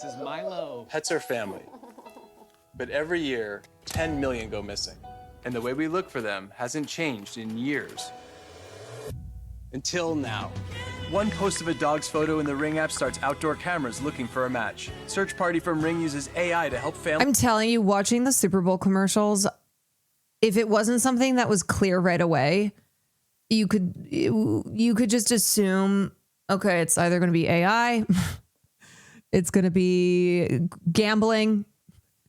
This is Milo. Pets are family, but every year, 10 million go missing. And the way we look for them hasn't changed in years. Until now. One post of a dog's photo in the Ring app starts outdoor cameras looking for a match. Search Party from Ring uses AI to help families. I'm telling you, watching the Super Bowl commercials, if it wasn't something that was clear right away, you could just assume, okay, it's either going to be AI, it's going to be gambling,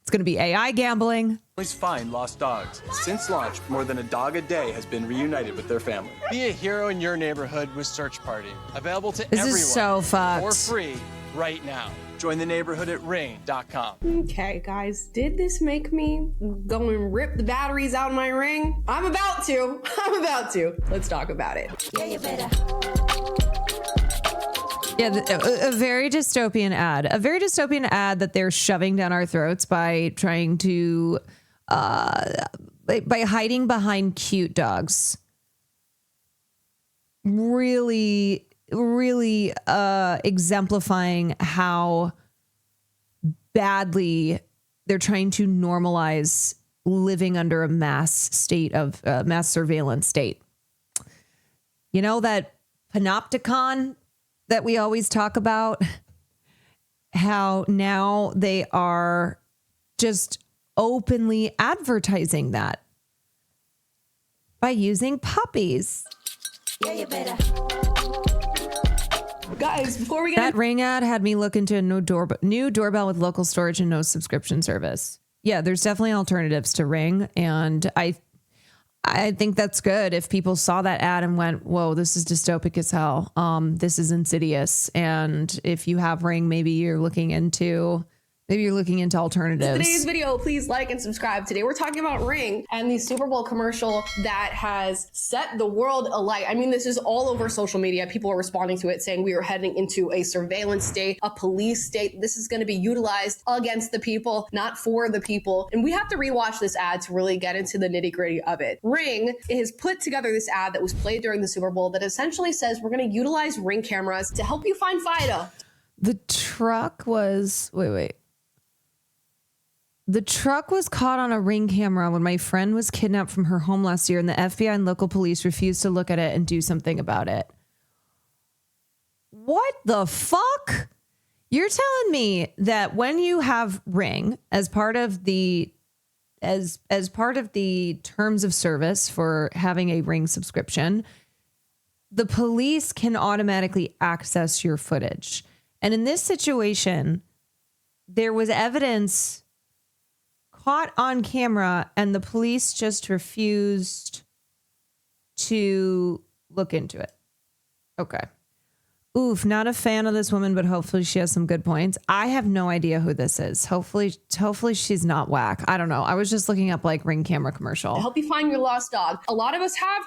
it's going to be AI gambling. Please find lost dogs. Since launch, more than a dog a day has been reunited with their family. Be a hero in your neighborhood with Search Party. Available to This everyone is so fucked. for free right now. Join the neighborhood at Ring.com. Okay, guys, did this make me go and rip the batteries out of my Ring? I'm about to. Let's talk about it. Yeah, you better. Yeah, a very dystopian ad. A very dystopian ad that they're shoving down our throats by trying to, by hiding behind cute dogs. Really exemplifying how badly they're trying to normalize living under a mass surveillance state. You know, that panopticon that we always talk about, how now they are just openly advertising that by using puppies. Yeah, you better. Guys, before we get That Ring ad had me look into a new doorbell with local storage and no subscription service. Yeah, there's definitely alternatives to Ring, and I think that's good. If people saw that ad and went, "Whoa, this is dystopic as hell. This is insidious." And if you have Ring, maybe you're looking into alternatives. today's video, please like and subscribe. Today we're talking about Ring and the Super Bowl commercial that has set the world alight. I mean, this is all over social media. People are responding to it saying we are heading into a surveillance state, a police state. This is going to be utilized against the people, not for the people. And we have to rewatch this ad to really get into the nitty gritty of it. Ring has put together this ad that was played during the Super Bowl that essentially says we're going to utilize Ring cameras to help you find Fida. The truck was The truck was caught on a Ring camera when my friend was kidnapped from her home last year, and the FBI and local police refused to look at it and do something about it. What the fuck? You're telling me that when you have Ring as part of the as part of the terms of service for having a Ring subscription, the police can automatically access your footage. And in this situation, there was evidence caught on camera, and the police just refused to look into it. Okay. Oof, not a fan of this woman, but hopefully she has some good points. I have no idea who this is. Hopefully she's not whack. I don't know. I was just looking up like Ring camera commercial. To help you find your lost dog. A lot of us have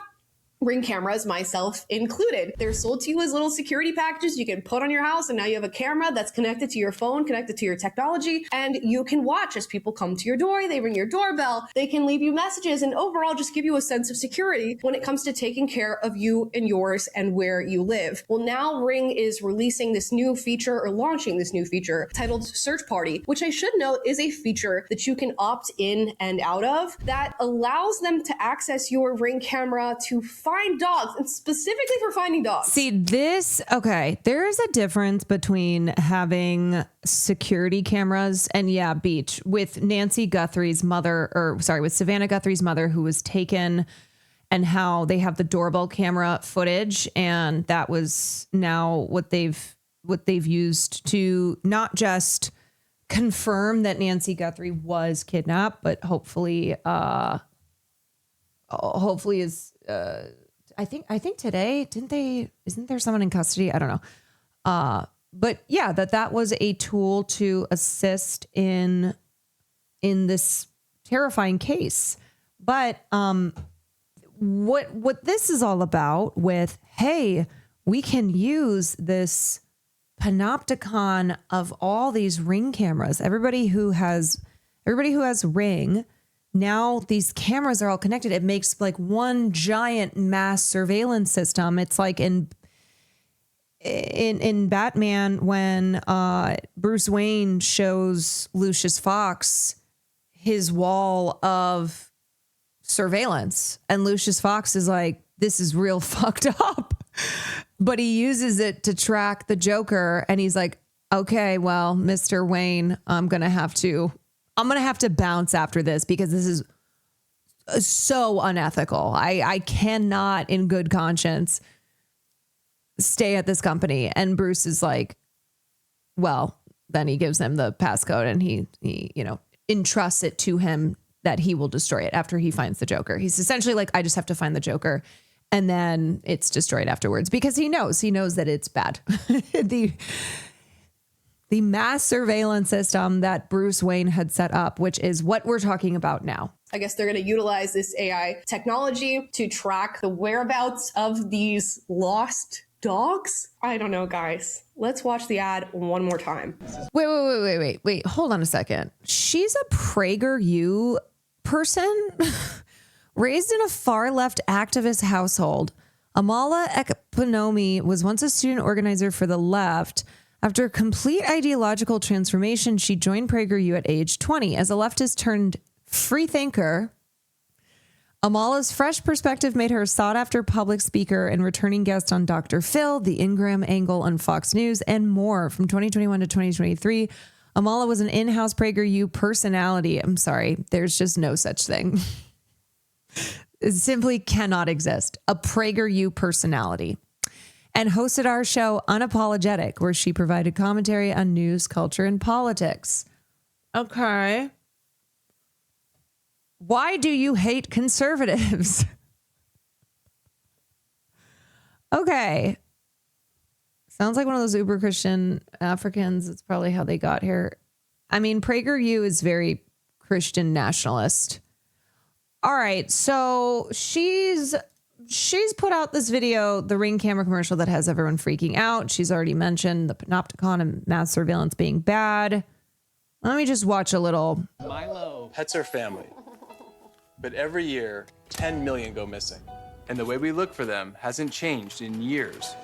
Ring cameras, myself included. They're sold to you as little security packages you can put on your house, and now you have a camera that's connected to your phone, connected to your technology, and you can watch as people come to your door, they ring your doorbell, they can leave you messages, and overall just give you a sense of security when it comes to taking care of you and yours and where you live. Well, now Ring is releasing this new feature, or launching this new feature titled Search Party, which I should note is a feature that you can opt in and out of that allows them to access your Ring camera to find dogs, and specifically for finding dogs. See, okay, there is a difference between having security cameras and Beach with Savannah Guthrie's mother who was taken, and how they have the doorbell camera footage, and that was now what they've used to not just confirm that Nancy Guthrie was kidnapped, but hopefully is I think today, isn't there someone in custody? I don't know. But yeah, that was a tool to assist in this terrifying case. But what this is all about with, hey, we can use this panopticon of all these Ring cameras. Everybody who has Ring, now these cameras are all connected. It makes like one giant mass surveillance system. It's like in Batman, when Bruce Wayne shows Lucius Fox his wall of surveillance, and Lucius Fox is like, this is real fucked up, but he uses it to track the Joker, and he's like, okay, well, Mr. Wayne, I'm gonna have to bounce after this because this is so unethical. I cannot in good conscience stay at this company. And Bruce is like, well, then he gives him the passcode, and he entrusts it to him that he will destroy it after he finds the Joker. He's essentially like, I just have to find the Joker, and then it's destroyed afterwards because he knows that it's bad. The mass surveillance system that Bruce Wayne had set up, which is what we're talking about now. I guess they're going to utilize this AI technology to track the whereabouts of these lost dogs. I don't know, guys. Let's watch the ad one more time. Wait. Hold on a second. She's a PragerU person raised in a far left activist household. Amala Ekpunomi was once a student organizer for the left. After a complete ideological transformation, she joined PragerU at age 20. As a leftist turned free thinker, Amala's fresh perspective made her a sought-after public speaker and returning guest on Dr. Phil, The Ingram Angle on Fox News, and more. From 2021 to 2023, Amala was an in-house PragerU personality. I'm sorry, there's just no such thing. It simply cannot exist. A PragerU personality. And hosted our show Unapologetic, where she provided commentary on news, culture, and politics. Okay. Why do you hate conservatives? Okay. Sounds like one of those uber Christian Africans. It's probably how they got here. I mean, PragerU is very Christian nationalist. All right. So she's put out this video, the Ring camera commercial that has everyone freaking out. She's already mentioned the panopticon and mass surveillance being bad. Let me just watch a little. Milo. Pets are family. But every year, 10 million go missing. And the way we look for them hasn't changed in years.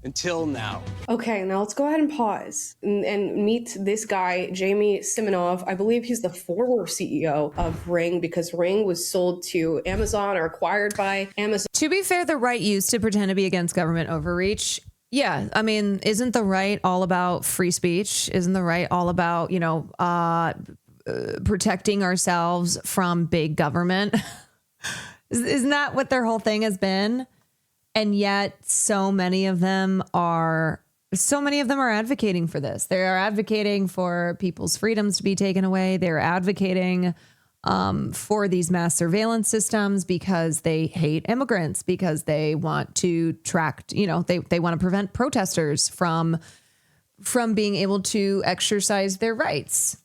Until now. Okay, now let's go ahead and pause and meet this guy, Jamie Simonov. I believe he's the former CEO of Ring because Ring was sold to Amazon or acquired by Amazon. To be fair, the right used to pretend to be against government overreach. Yeah, I mean, isn't the right all about free speech? Isn't the right all about, protecting ourselves from big government? Isn't that what their whole thing has been? And yet so many of them are advocating for this. They are advocating for people's freedoms to be taken away. They're advocating for these mass surveillance systems because they hate immigrants, because they want to track, they want to prevent protesters from being able to exercise their rights.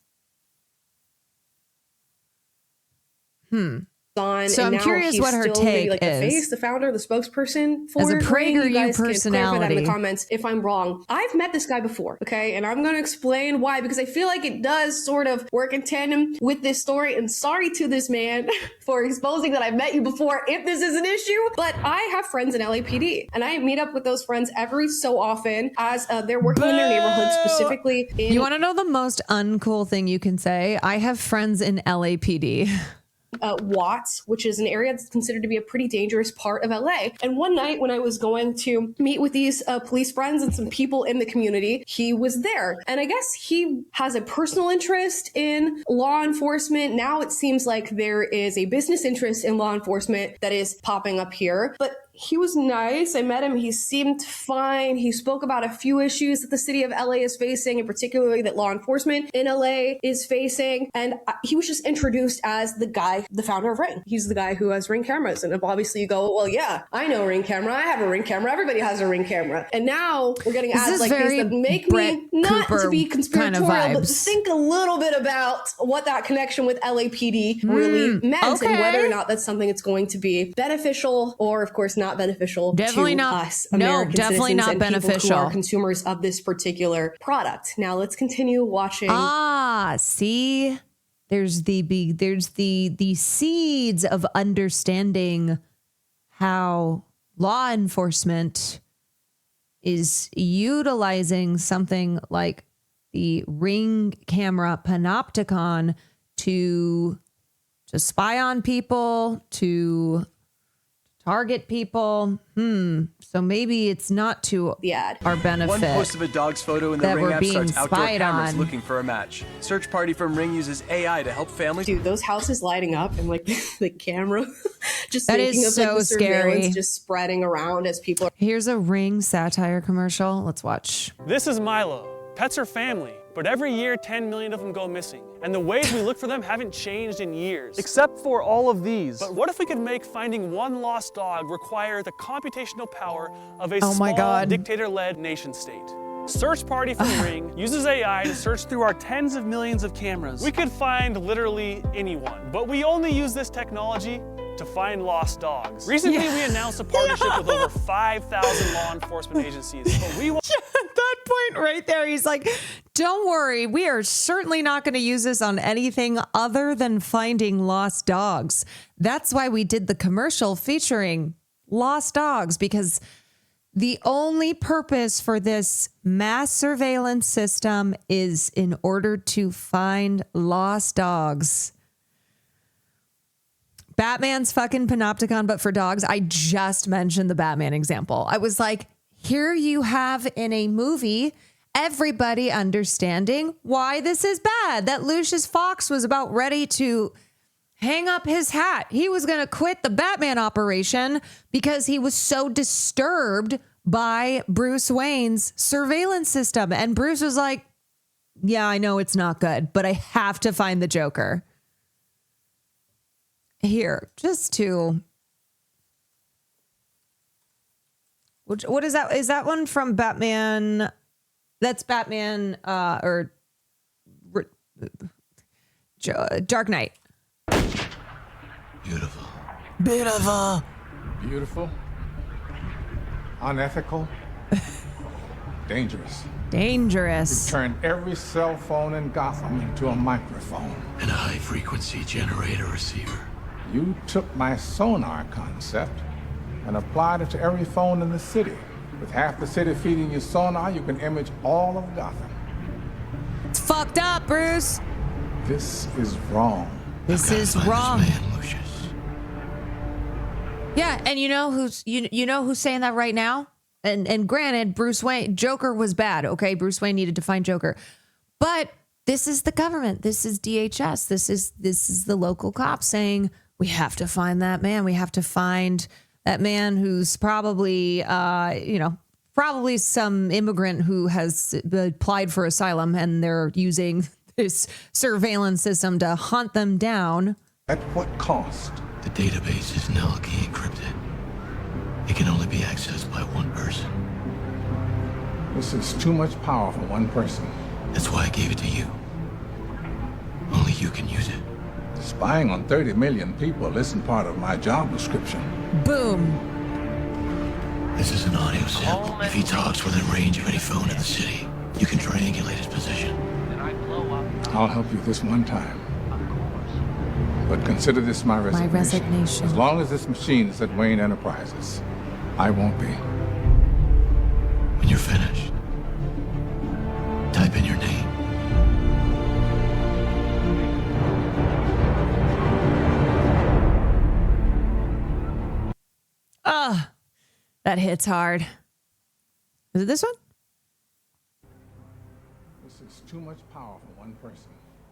So I'm curious what her take is. The face, the founder, the spokesperson for as a PragerU you guys can clarify that in the personality. comments if I'm wrong. I've met this guy before, okay, and I'm going to explain why because I feel like it does sort of work in tandem with this story. And sorry to this man for exposing that I've met you before if this is an issue, but I have friends in LAPD and I meet up with those friends every so often as they're working in their neighborhood, specifically in. You want to know the most uncool thing you can say? I have friends in LAPD. Watts, which is an area that's considered to be a pretty dangerous part of LA. And one night when I was going to meet with these police friends and some people in the community, he was there. And I guess he has a personal interest in law enforcement. Now it seems like there is a business interest in law enforcement that is popping up here. But he was nice. I met him. He seemed fine. He spoke about a few issues that the city of LA is facing, and particularly that law enforcement in LA is facing. And he was just introduced as the guy, the founder of Ring. He's the guy who has Ring cameras. And obviously you go, well, yeah, I know Ring camera. I have a Ring camera. Everybody has a Ring camera. And now we're getting ads like this that make me not to be conspiratorial, but to think a little bit about what that connection with LAPD really meant and whether or not that's something that's going to be beneficial or, of course, not beneficial Definitely to not. us No, American definitely citizens not and beneficial. people who are consumers of this particular product. Now let's continue watching. See, there's the seeds of understanding how law enforcement is utilizing something like the Ring camera panopticon to spy on people, to target people. So maybe it's not to The ad. our benefit. One post of a dog's photo in the that Ring we're app being starts outdoor spied cameras on. looking for a match. Search Party from Ring uses AI to help families. Dude, those houses lighting up and like the camera just That thinking is of like so the surveillance scary. just spreading around as people are Here's a Ring satire commercial. Let's watch. This is Milo. Pets are family, but every year 10 million of them go missing. And the ways we look for them haven't changed in years. Except for all of these. But what if we could make finding one lost dog require the computational power of a Oh my small God. dictator-led nation state? Search Party from Ring uses AI to search through our tens of millions of cameras. We could find literally anyone, but we only use this technology to find lost dogs. Recently, we announced a partnership with over 5,000 law enforcement agencies, but we want At that point right there, he's like, don't worry, we are certainly not going to use this on anything other than finding lost dogs. That's why we did the commercial featuring lost dogs, because the only purpose for this mass surveillance system is in order to find lost dogs. Batman's fucking panopticon, but for dogs. I just mentioned the Batman example. I was like, here you have in a movie everybody understanding why this is bad. That Lucius Fox was about ready to hang up his hat. He was going to quit the Batman operation because he was so disturbed by Bruce Wayne's surveillance system. And Bruce was like, yeah, I know it's not good, but I have to find the Joker. Here, just to... What is that? Is that one from Batman? That's Batman or Dark Knight. Beautiful. Beautiful. Beautiful. Unethical. Dangerous. Dangerous. Turned every cell phone in Gotham into a microphone. And a high-frequency generator receiver. You took my sonar concept and applied it to every phone in the city. With half the city feeding you sonar, you can image all of Gotham. It's fucked up, Bruce. This is wrong. This is Find wrong. This man, Lucius. Yeah, and you know who's saying that right now? And granted, Bruce Wayne, Joker was bad. Okay, Bruce Wayne needed to find Joker, but this is the government. This is DHS. This is the local cops saying we have to find that man. We have to find that man who's probably, probably some immigrant who has applied for asylum, and they're using this surveillance system to hunt them down. At what cost? The database is now key encrypted. It can only be accessed by one person. This is too much power for one person. That's why I gave it to you. Only you can use it. Spying on 30 million people isn't part of my job description. Boom. This is an audio sample. If he talks within range of any phone in the city, you can triangulate his position. I'll help you this one time. But consider this my resignation. resignation. As long as this machine is at Wayne Enterprises, I won't be. When you're finished, type in your name. Ah, that hits hard. Is it this one? This is too much power for one person.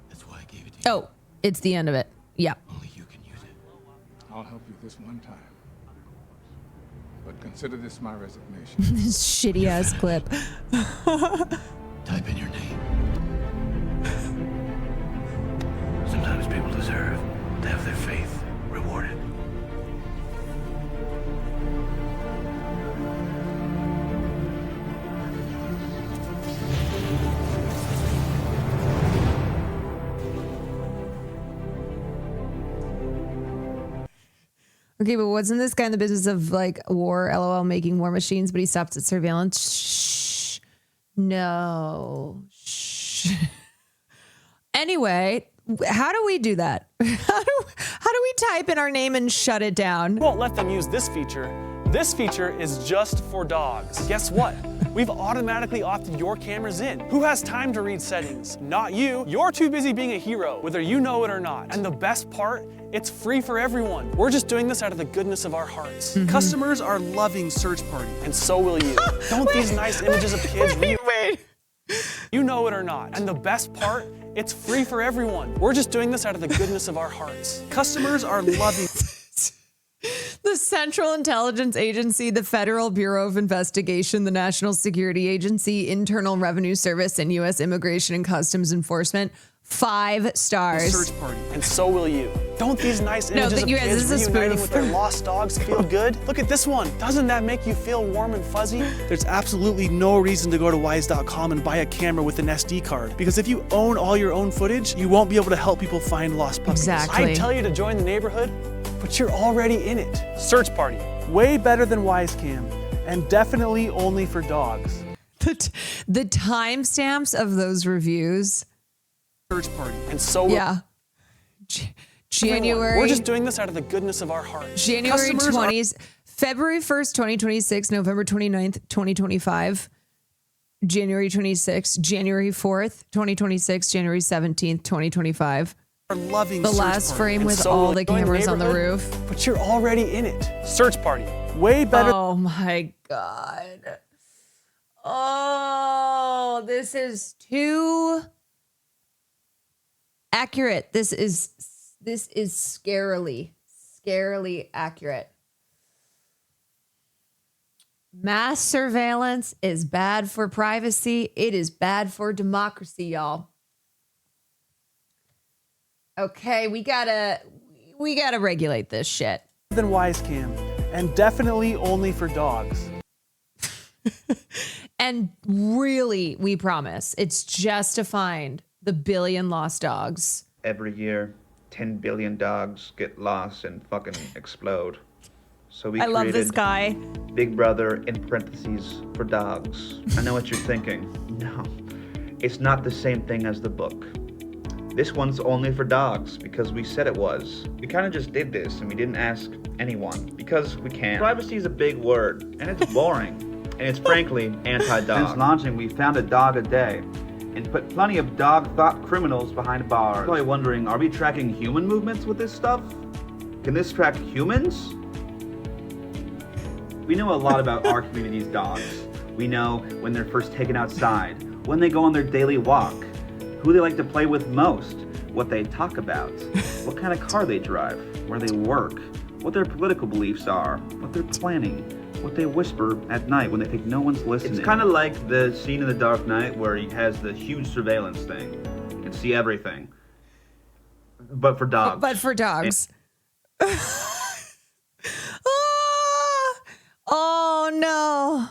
That's why I gave it to you. Oh, it's the end of it. Yeah. Only you can use it. I'll help you this one time. But consider this my resignation. This shitty ass clip. Type in your name. Sometimes people deserve to have their faith rewarded. Okay, but wasn't this guy in the business of like war, LOL, making war machines, but he stopped at surveillance? Shh. No. Shh. Anyway, how do we do that? How do we type in our name and shut it down? won't let them use this feature. This feature is just for dogs. Guess what? We've automatically opted your cameras in. Who has time to read settings? Not you. You're too busy being a hero, whether you know it or not. And the best part, it's free for everyone. We're just doing this out of the goodness of our hearts. Customers are loving Search Party. And so will you. Don't these nice images of kids You know it or not. And the best part, it's free for everyone. We're just doing this out of the goodness of our hearts. Customers are loving. The Central Intelligence Agency, the Federal Bureau of Investigation, the National Security Agency, Internal Revenue Service, and U.S. Immigration and Customs Enforcement. 5 stars. Search Party. And so will you. Don't these nice images of you guys, kids this is a reuniting spoof. with their lost dogs feel good? Look at this one. Doesn't that make you feel warm and fuzzy? There's absolutely no reason to go to wise.com and buy a camera with an SD card. Because if you own all your own footage, you won't be able to help people find lost puppies. Exactly. I'd tell you to join the neighborhood, but you're already in it. Search Party. Way better than Wisecam. And definitely only for dogs. The timestamps of those reviews. Search Party. And so will Yeah. January. We're just doing this out of the goodness of our hearts. January Customers 20s, February 1st, 2026, November 29th, 2025, January 26th, January 4th, 2026, January 17th, 2025. Are loving The Search last Party. frame And with so all will the you join cameras on the neighborhood, roof. But you're already in it. Search Party. Way better. Oh my God. Oh, this is too accurate. This is scarily accurate. Mass surveillance is bad for privacy. It is bad for democracy, y'all. Okay, we gotta regulate this shit. Than Wisecam. And definitely only for dogs. And really, we promise, it's just to find the billion lost dogs. Every year, 10 billion dogs get lost and fucking explode. So we I love this created guy. Big Brother in parentheses for dogs. I know what you're thinking. No, it's not the same thing as the book. This one's only for dogs because we said it was. We kind of just did this and we didn't ask anyone because we can't. Privacy is a big word and it's boring and it's frankly anti-dog. Since launching, we found a dog a day and put plenty of dog-thought criminals behind bars. You're probably wondering, are we tracking human movements with this stuff? Can this track humans? We know a lot about our community's dogs. We know when they're first taken outside, when they go on their daily walk, who they like to play with most, what they talk about, what kind of car they drive, where they work, what their political beliefs are, what they're planning, what they whisper at night when they think no one's listening. It's kind of like the scene in The Dark Knight where he has the huge surveillance thing. You can see everything. But for dogs. But for dogs. Oh no.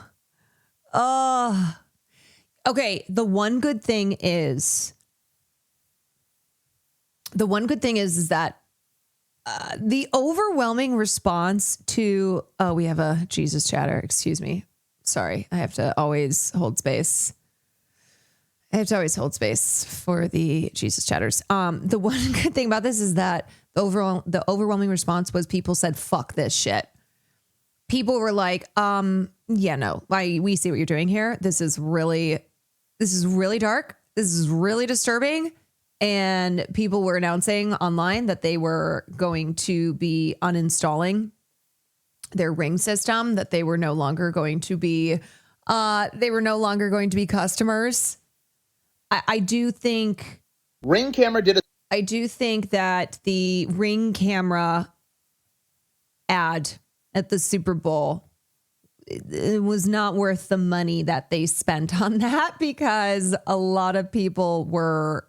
Oh. Okay, the one good thing is that the overwhelming response to we have a Jesus chatter, excuse me. Sorry, I have to always hold space. For the Jesus chatters. The one good thing about this is that the overwhelming response was people said, fuck this shit. People were like, yeah, no, we see what you're doing here. This is really dark. This is really disturbing. And people were announcing online that they were going to be uninstalling their Ring system, that they were no longer going to be customers. I do think Ring camera did it. I do think that the Ring camera ad at the Super Bowl, it was not worth the money that they spent on that because a lot of people were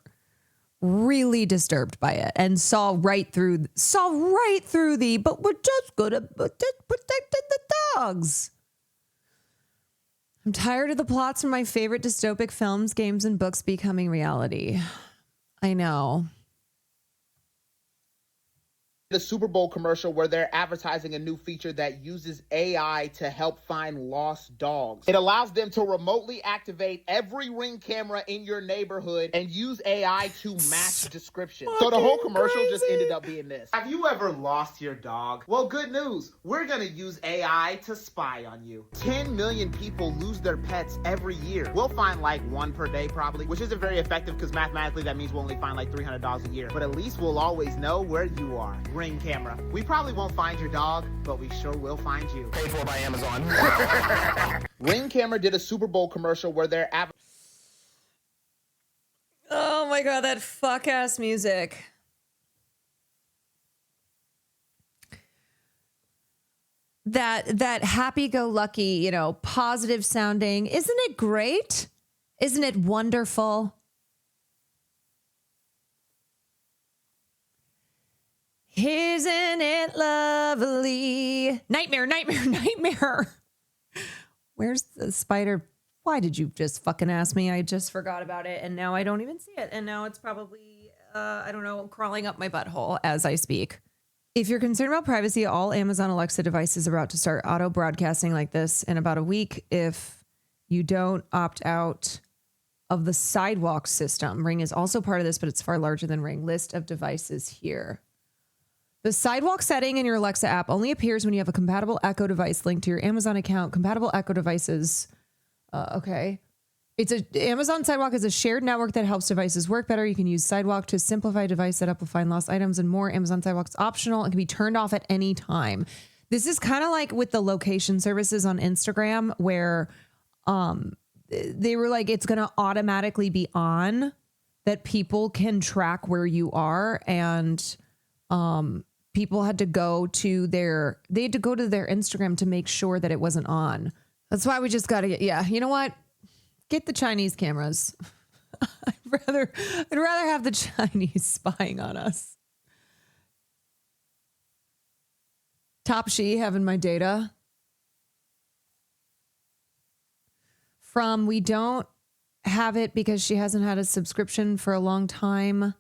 really disturbed by it and saw right through the, but we're just good at protecting the dogs. I'm tired of the plots from my favorite dystopic films, games, and books becoming reality. I know. The Super Bowl commercial where they're advertising a new feature that uses AI to help find lost dogs. It allows them to remotely activate every Ring camera in your neighborhood and use AI to match descriptions. So the whole commercial just ended up being this. Have you ever lost your dog? Well, good news. We're gonna use AI to spy on you. 10 million people lose their pets every year. We'll find like one per day probably, which isn't very effective because mathematically that means we'll only find like $300 a year. But at least we'll always know where you are. Ring camera. We probably won't find your dog, but we sure will find you. Paid for by Amazon. Ring camera did a Super Bowl commercial where they're Oh my God, that fuck ass music. That happy-go-lucky, positive sounding. Isn't it great? Isn't it wonderful? Isn't it lovely? Nightmare, nightmare, nightmare. Where's the spider? Why did you just fucking ask me? I just forgot about it, and now I don't even see it. And now it's probably, crawling up my butthole as I speak. If you're concerned about privacy, all Amazon Alexa devices are about to start auto broadcasting like this in about a week if you don't opt out of the sidewalk system. Ring is also part of this, but it's far larger than Ring. List of devices here. The sidewalk setting in your Alexa app only appears when you have a compatible Echo device linked to your Amazon account. Compatible Echo devices. Okay. Amazon Sidewalk is a shared network that helps devices work better. You can use Sidewalk to simplify device setup, will find lost items and more. Amazon Sidewalk's optional and can be turned off at any time. This is kind of like with the location services on Instagram where they were like, it's going to automatically be on, that people can track where you are, and people had to go to their Instagram to make sure that it wasn't on. That's why we just got to you know what? Get the Chinese cameras. I'd rather have the Chinese spying on us. Top She having my data. From we don't have it because she hasn't had a subscription for a long time.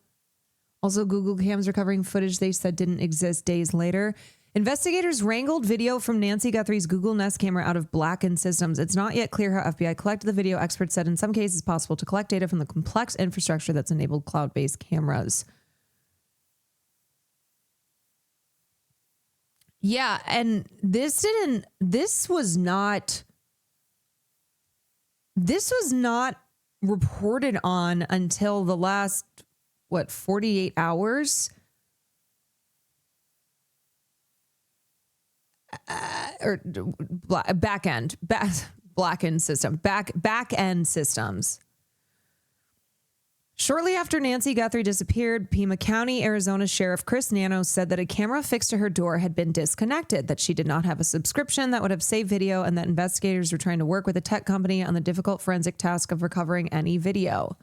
Also, Google Cams recovering footage they said didn't exist days later. Investigators wrangled video from Nancy Guthrie's Google Nest camera out of Blacken Systems. It's not yet clear how FBI collected the video. Experts said in some cases it's possible to collect data from the complex infrastructure that's enabled cloud-based cameras. Yeah, and this was not reported on until the last 48 hours? Or back end systems. Shortly after Nancy Guthrie disappeared, Pima County, Arizona Sheriff Chris Nano said that a camera fixed to her door had been disconnected, that she did not have a subscription that would have saved video, and that investigators were trying to work with a tech company on the difficult forensic task of recovering any video.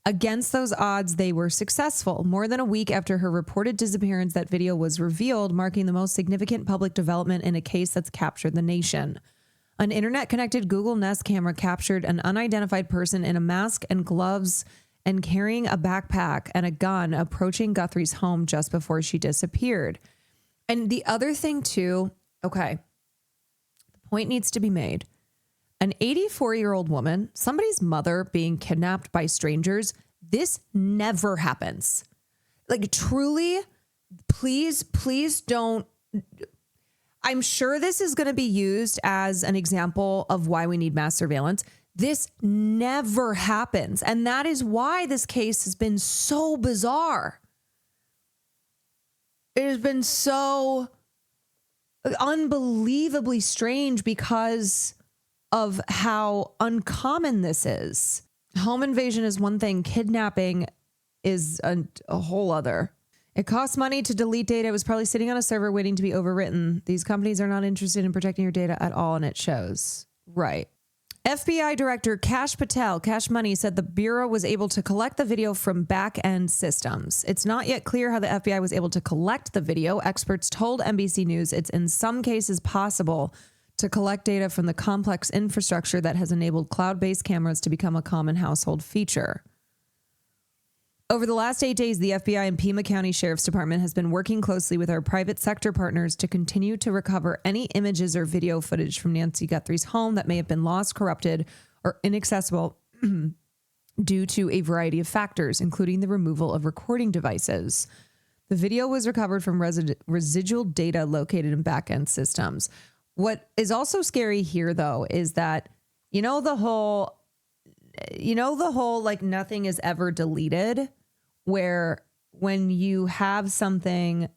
Against those odds, they were successful. More than a week after her reported disappearance, that video was revealed, marking the most significant public development in a case that's captured the nation. An internet-connected Google Nest camera captured an unidentified person in a mask and gloves and carrying a backpack and a gun approaching Guthrie's home just before she disappeared. And the other thing, too, okay, the point needs to be made. An 84-year-old woman, somebody's mother being kidnapped by strangers, this never happens. Like, truly, please don't. I'm sure this is going to be used as an example of why we need mass surveillance. This never happens. And that is why this case has been so bizarre. It has been so unbelievably strange because of how uncommon this is. Home invasion is one thing. Kidnapping is a whole other. It costs money to delete data. It was probably sitting on a server waiting to be overwritten. These companies are not interested in protecting your data at all, and it shows. Right. FBI Director Kash Patel, Cash Money, said the Bureau was able to collect the video from back-end systems. It's not yet clear how the FBI was able to collect the video. Experts told NBC News it's in some cases possible to collect data from the complex infrastructure that has enabled cloud-based cameras to become a common household feature. Over the last 8 days, the FBI and Pima County Sheriff's Department has been working closely with our private sector partners to continue to recover any images or video footage from Nancy Guthrie's home that may have been lost, corrupted, or inaccessible due to a variety of factors, including the removal of recording devices. The video was recovered from residual data located in back-end systems. What is also scary here, though, is that, the whole like nothing is ever deleted, where when you have something,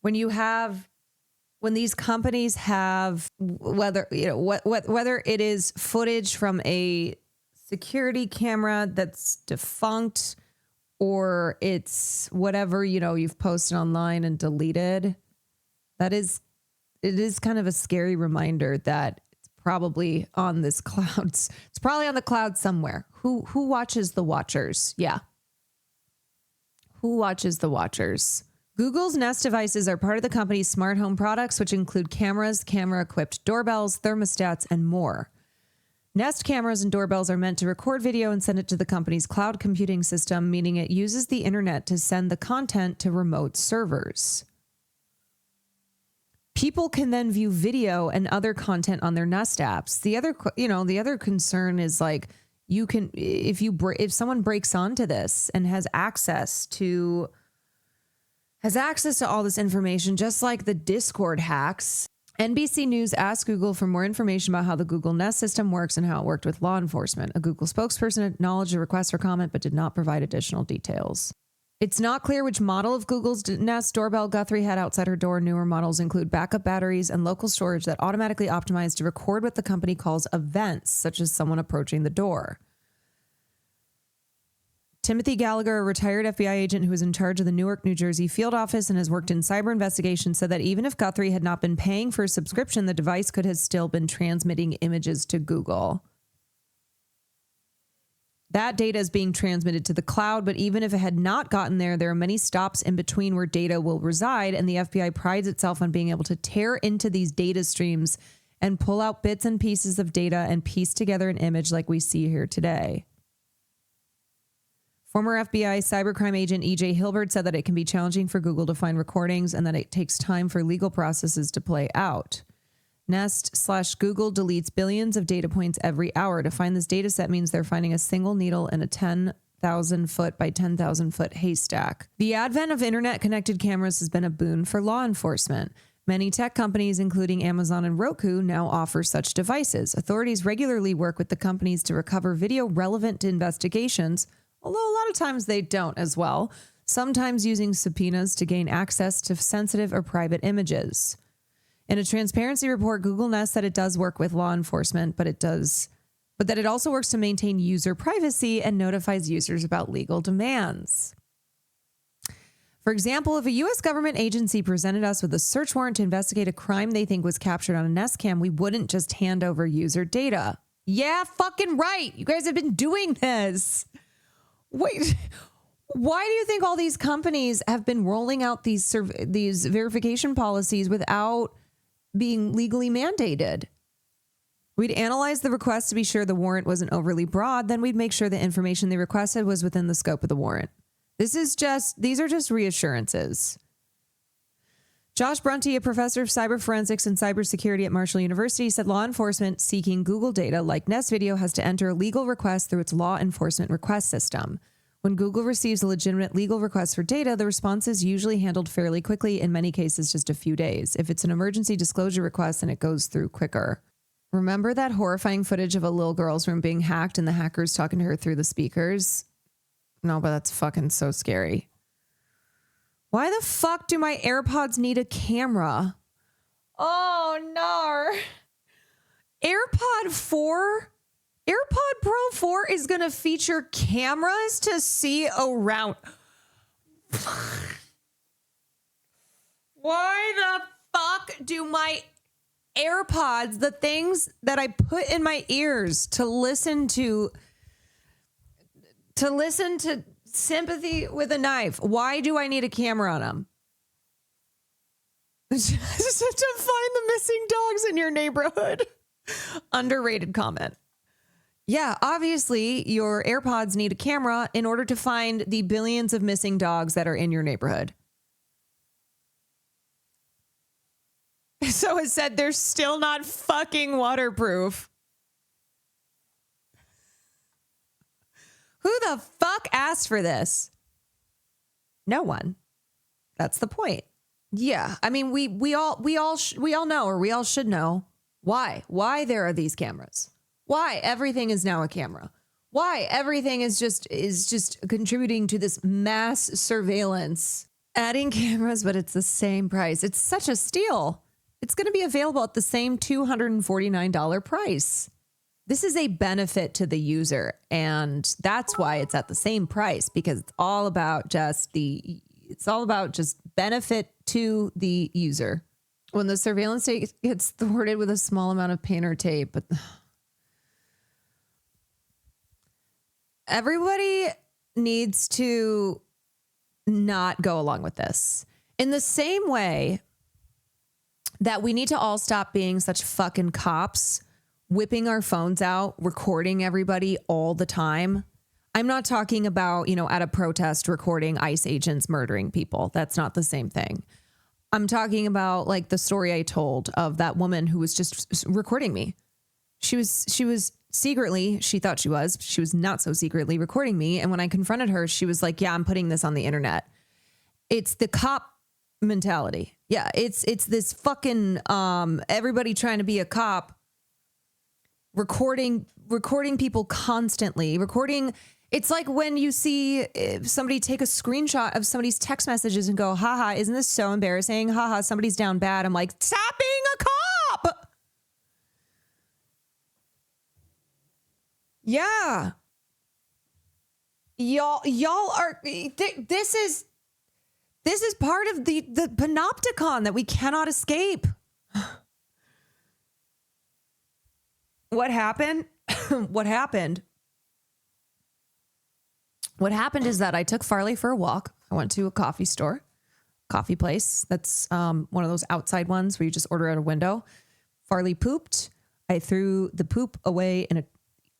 when these companies have, whether it is footage from a security camera that's defunct, or it's whatever, you've posted online and deleted, it is kind of a scary reminder that it's probably on this cloud. It's probably on the cloud somewhere. Who watches the watchers? Yeah. Who watches the watchers? Google's Nest devices are part of the company's smart home products, which include cameras, camera-equipped doorbells, thermostats, and more. Nest cameras and doorbells are meant to record video and send it to the company's cloud computing system, meaning it uses the internet to send the content to remote servers. People can then view video and other content on their Nest apps. The other concern is like, you can, if someone breaks onto this and has access to all this information, just like the Discord hacks. NBC News asked Google for more information about how the Google Nest system works and how it worked with law enforcement. A Google spokesperson acknowledged a request for comment, but did not provide additional details. It's not clear which model of Google's Nest doorbell Guthrie had outside her door. Newer models include backup batteries and local storage that automatically optimize to record what the company calls events, such as someone approaching the door. Timothy Gallagher, a retired FBI agent who was in charge of the Newark, New Jersey field office and has worked in cyber investigations, said that even if Guthrie had not been paying for a subscription, the device could have still been transmitting images to Google. That data is being transmitted to the cloud, but even if it had not gotten there, there are many stops in between where data will reside, and the FBI prides itself on being able to tear into these data streams and pull out bits and pieces of data and piece together an image like we see here today. Former FBI cybercrime agent E.J. Hilbert said that it can be challenging for Google to find recordings and that it takes time for legal processes to play out. Nest/Google deletes billions of data points every hour. To find this data set means they're finding a single needle in a 10,000 foot by 10,000 foot haystack. The advent of internet-connected cameras has been a boon for law enforcement. Many tech companies, including Amazon and Roku, now offer such devices. Authorities regularly work with the companies to recover video relevant to investigations, although a lot of times they don't as well, sometimes using subpoenas to gain access to sensitive or private images. In a transparency report, Google Nest said it does work with law enforcement, but that it also works to maintain user privacy and notifies users about legal demands. For example, if a U.S. government agency presented us with a search warrant to investigate a crime they think was captured on a Nest Cam, we wouldn't just hand over user data. Yeah, fucking right. You guys have been doing this. Wait, why do you think all these companies have been rolling out these verification policies without being legally mandated? We'd analyze the request to be sure the warrant wasn't overly broad. Then we'd make sure the information they requested was within the scope of the warrant. These are just reassurances. Josh Brunty, a professor of cyber forensics and cybersecurity at Marshall University, said law enforcement seeking Google data like Nest Video has to enter a legal request through its law enforcement request system. When Google receives a legitimate legal request for data, the response is usually handled fairly quickly, in many cases just a few days. If it's an emergency disclosure request, then it goes through quicker. Remember that horrifying footage of a little girl's room being hacked and the hackers talking to her through the speakers? No, but that's fucking so scary. Why the fuck do my AirPods need a camera? Oh, no. AirPod Pro 4 is going to feature cameras to see around. Why the fuck do my AirPods, the things that I put in my ears to listen to Sympathy with a Knife, why do I need a camera on them? I just have to find the missing dogs in your neighborhood. Underrated comment. Yeah, obviously your AirPods need a camera in order to find the billions of missing dogs that are in your neighborhood. So it said they're still not fucking waterproof. Who the fuck asked for this? No one. That's the point. Yeah, I mean, we all know, or we all should know why there are these cameras. Why everything is now a camera. Why everything is just contributing to this mass surveillance. Adding cameras, but it's the same price. It's such a steal. It's going to be available at the same $249 price. This is a benefit to the user, and that's why it's at the same price, because it's all about just benefit to the user. When the surveillance tape gets thwarted with a small amount of paint or tape, but everybody needs to not go along with this. In the same way that we need to all stop being such fucking cops, whipping our phones out, recording everybody all the time. I'm not talking about, at a protest recording ICE agents murdering people. That's not the same thing. I'm talking about like the story I told of that woman who was just recording me. She was secretly, she thought she was not so secretly recording me. And when I confronted her, she was like, yeah, I'm putting this on the internet. It's the cop mentality. Yeah, it's this fucking everybody trying to be a cop, recording people constantly, recording. It's like when you see somebody take a screenshot of somebody's text messages and go, haha, isn't this so embarrassing? Haha, somebody's down bad. I'm like, stop being a cop. Yeah. Y'all are, this is part of the panopticon that we cannot escape. What happened? What happened is that I took Farley for a walk. I went to a coffee place. That's one of those outside ones where you just order out a window. Farley pooped. I threw the poop away in a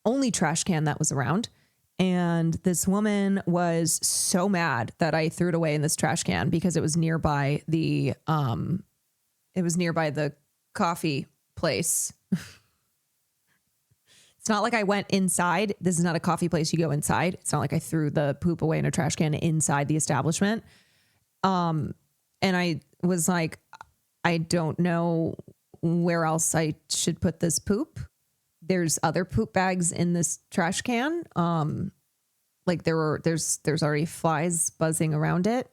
only trash can that was around. And this woman was so mad that I threw it away in this trash can because it was nearby the coffee place. It's not like I went inside. This is not a coffee place you go inside. It's not like I threw the poop away in a trash can inside the establishment. And I was like, I don't know where else I should put this poop. There's other poop bags in this trash can. Like there's already flies buzzing around it.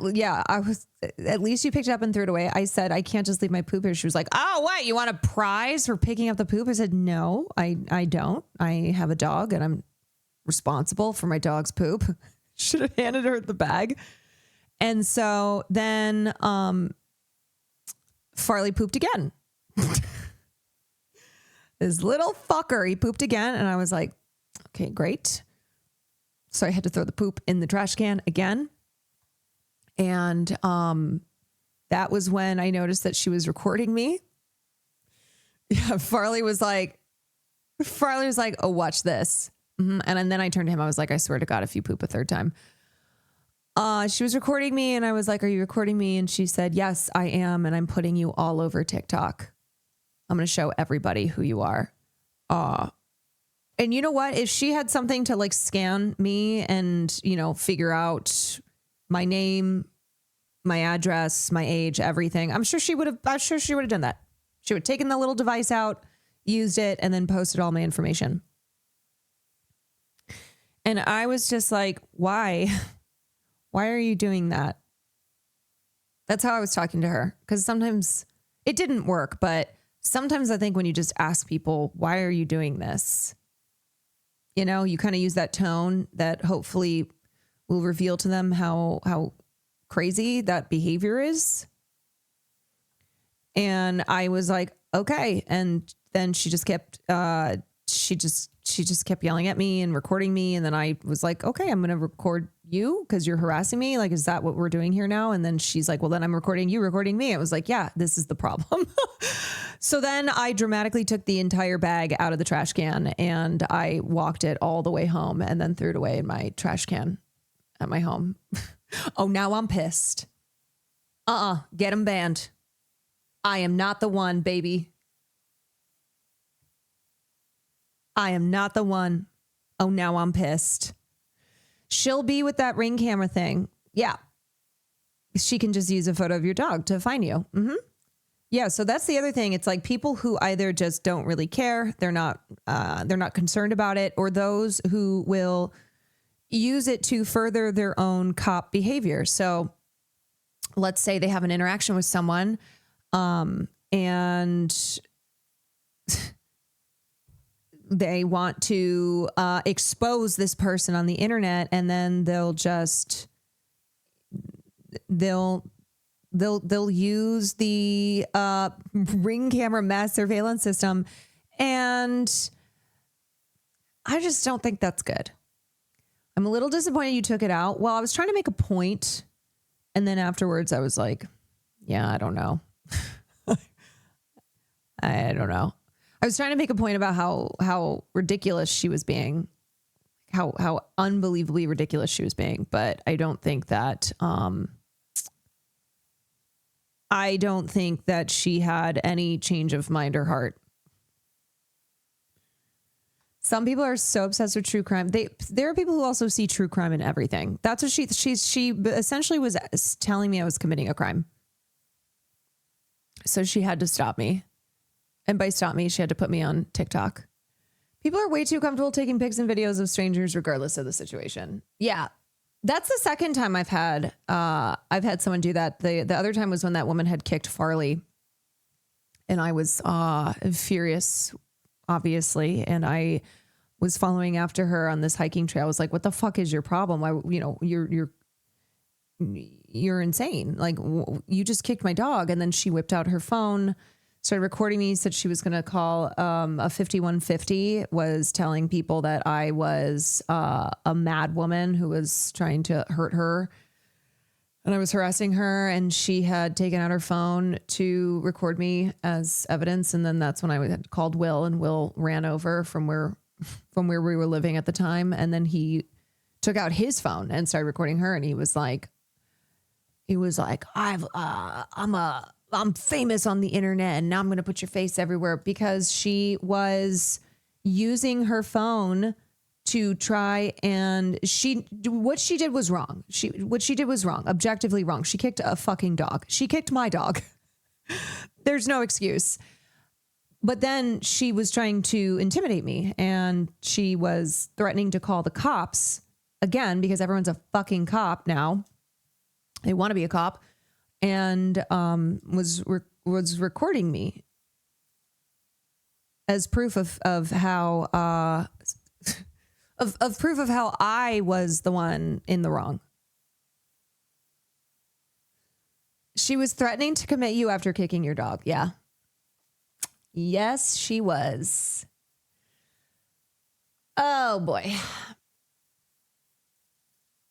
Yeah, I was, at least you picked it up and threw it away. I said, I can't just leave my poop here. She was like, oh, what? You want a prize for picking up the poop? I said, no, I don't. I have a dog and I'm responsible for my dog's poop. Should have handed her the bag. And so then Farley pooped again. This little fucker, he pooped again. And I was like, okay, great. So I had to throw the poop in the trash can again. And that was when I noticed that she was recording me. Yeah, Farley was like, oh, watch this. Mm-hmm. And then I turned to him. I was like, I swear to God, if you poop a third time. She was recording me and I was like, are you recording me? And she said, yes, I am. And I'm putting you all over TikTok. I'm going to show everybody who you are. And you know what? If she had something to like scan me and, figure out my name, my address, my age, everything, I'm sure she would have done that. She would have taken the little device out, used it, and then posted all my information. And I was just like, why? Why are you doing that? That's how I was talking to her. Because sometimes it didn't work, but sometimes I think when you just ask people, why are you doing this? You kind of use that tone that hopefully will reveal to them how crazy that behavior is. And I was like, okay. And then she just kept she just kept yelling at me and recording me. And then I was like, okay, I'm going to record you because you're harassing me. Like, is that what we're doing here now? And then she's like, well, then I'm recording you, recording me. I was like, yeah, this is the problem. So then I dramatically took the entire bag out of the trash can and I walked it all the way home and then threw it away in my trash can at my home. Oh, now I'm pissed. Get him banned. I am not the one, baby. I am not the one. Oh, now I'm pissed. She'll be with that Ring camera thing. Yeah. She can just use a photo of your dog to find you. Mm-hmm. Yeah. So that's the other thing. It's like people who either just don't really care. They're not concerned about it, or those who will use it to further their own cop behavior. So let's say they have an interaction with someone, and they want to expose this person on the internet, and then they'll use the Ring camera mass surveillance system, and I just don't think that's good. I'm a little disappointed you took it out. Well, I was trying to make a point, and then afterwards I was like, yeah, I don't know. I don't know. I was trying to make a point about how ridiculous she was being, how unbelievably ridiculous she was being, but I don't think that she had any change of mind or heart. Some people are so obsessed with true crime. There are people who also see true crime in everything. That's what she essentially was telling me I was committing a crime. So she had to stop me. And by stop me, she had to put me on TikTok. People are way too comfortable taking pics and videos of strangers regardless of the situation. Yeah. That's the second time I've had someone do that. The other time was when that woman had kicked Farley, and I was furious, obviously, and I was following after her on this hiking trail. I was like, "What the fuck is your problem? Why, you're insane. Like, you just kicked my dog." And then she whipped out her phone, started recording me, said she was going to call a 5150, was telling people that I was a mad woman who was trying to hurt her. And I was harassing her, and she had taken out her phone to record me as evidence. And then that's when I had called Will, and Will ran over from where we were living at the time. And then he took out his phone and started recording her. And he was like, I'm famous on the internet, and now I'm going to put your face everywhere, because she was using her phone to try, and what she did was wrong. Objectively wrong. She kicked a fucking dog. She kicked my dog. There's no excuse. But then she was trying to intimidate me, and she was threatening to call the cops again, because everyone's a fucking cop now. They want to be a cop. And was recording me as proof of how proof of how I was the one in the wrong. She was threatening to commit you after kicking your dog. Yeah. Yes, she was. Oh boy.